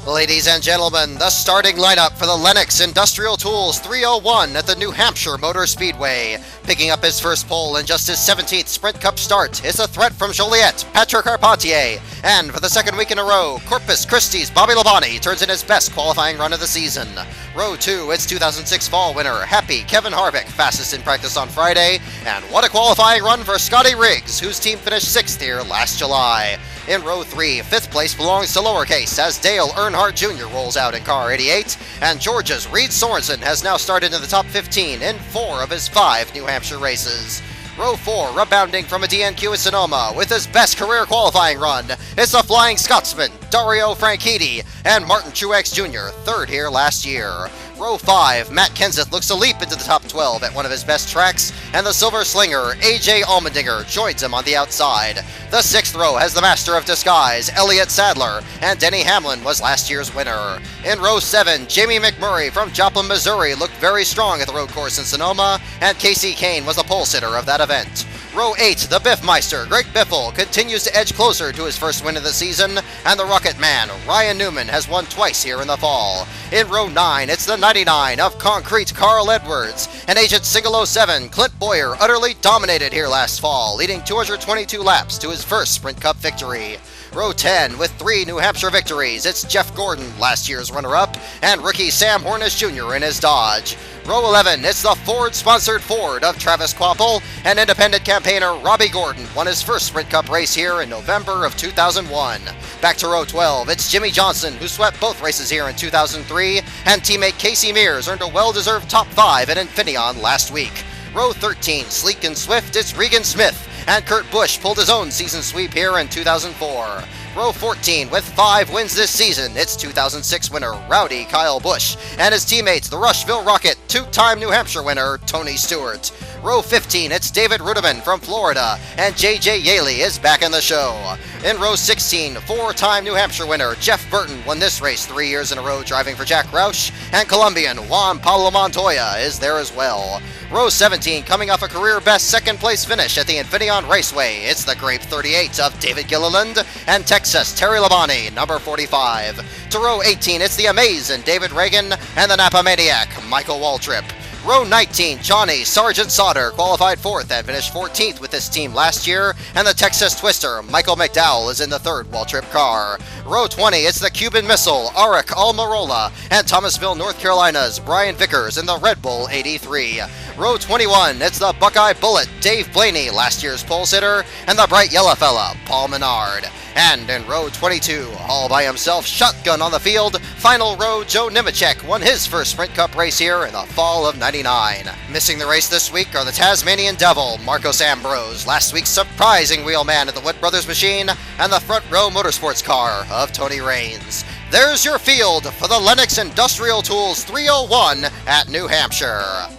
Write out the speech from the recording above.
Ladies and gentlemen, the starting lineup for the Lenox Industrial Tools 301 at the New Hampshire Motor Speedway. Picking up his first pole in just his 17th Sprint Cup start is a threat from Joliet, Patrick Carpentier. And for the second week in a row, Corpus Christi's Bobby Labonte turns in his best qualifying run of the season. Row 2, its 2006 fall winner, Happy Kevin Harvick, fastest in practice on Friday. And what a qualifying run for Scotty Riggs, whose team finished 6th here last July. In Row 3, 5th place belongs to lowercase as Dale Earnhardt Jr. rolls out in car 88, and Georgia's Reed Sorensen has now started in the top 15 in 4 of his 5 New Hampshire races. Row 4, rebounding from a DNQ at Sonoma with his best career qualifying run, it's the Flying Scotsman, Dario Franchitti, and Martin Truex Jr., 3rd here last year. Row 5, Matt Kenseth looks to leap into the top 12 at one of his best tracks, and the Silver Slinger, AJ Allmendinger, joins him on the outside. The 6th row has the Master of Disguise, ELLIOTT Sadler, and Denny Hamlin was last year's winner. In Row 7, JIMMIE McMurray from Joplin, Missouri looked very strong at the road course in Sonoma, and Casey Kane was the pole sitter of that event. Row 8, the Biffmeister, Greg Biffle, continues to edge closer to his first win of the season, and the Rocket Man, Ryan Newman, has won twice here in the fall. In Row 9, it's the 99 of Concrete Carl Edwards, and Agent Single 07, Clint Boyer, utterly dominated here last fall, leading 222 laps to his first Sprint Cup victory. Row 10, with 3 New Hampshire victories, it's Jeff Gordon, last year's runner-up, and rookie Sam Hornish Jr. in his Dodge. Row 11, it's the Ford-sponsored Ford of Travis Kvapil, and independent campaigner Robbie Gordon won his first Sprint Cup race here in November of 2001. Back to Row 12, it's Jimmie Johnson, who swept both races here in 2003, and teammate Casey Mears earned a well-deserved top 5 at Infineon last week. Row 13, sleek and swift, it's Regan Smith, and Kurt Busch pulled his own season sweep here in 2004. Row 14, with 5 wins this season, it's 2006 winner Rowdy Kyle Busch, and his teammates, the Rushville Rocket, 2-time New Hampshire winner Tony Stewart. Row 15, it's David Reutimann from Florida, and J.J. Yaley is back in the show. In Row 16, 4-time New Hampshire winner Jeff Burton won this race 3 years in a row driving for Jack Roush, and Colombian Juan Pablo Montoya is there as well. Row 17, coming off a career-best second-place finish at the Infineon Raceway, it's the Grape 38 of David Gilliland, and Texas Terry Labonte, number 45. To Row 18, it's the amazing David Regan, and the Napa Maniac, Michael Waltrip. Row 19, Johnny Sergeant Sauter qualified 4th and finished 14th with this team last year, and the Texas Twister, Michael McDowell, is in the 3rd Waltrip car. Row 20, it's the Cuban Missile, ARIC ALMIROLA, and Thomasville, North Carolina's Brian Vickers in the Red Bull 83. Row 21, it's the Buckeye Bullet, Dave Blaney, last year's pole sitter, and the bright yellow fella, Paul Menard. And in Row 22, all by himself, shotgun on the field, final row Joe NEMECHEK won his first Sprint Cup race here in the fall of '99. Missing the race this week are the Tasmanian Devil, Marcos Ambrose, last week's surprising wheelman at the Wood Brothers machine, and the front row motorsports car of Tony Raines. There's your field for the Lenox Industrial Tools 301 at New Hampshire.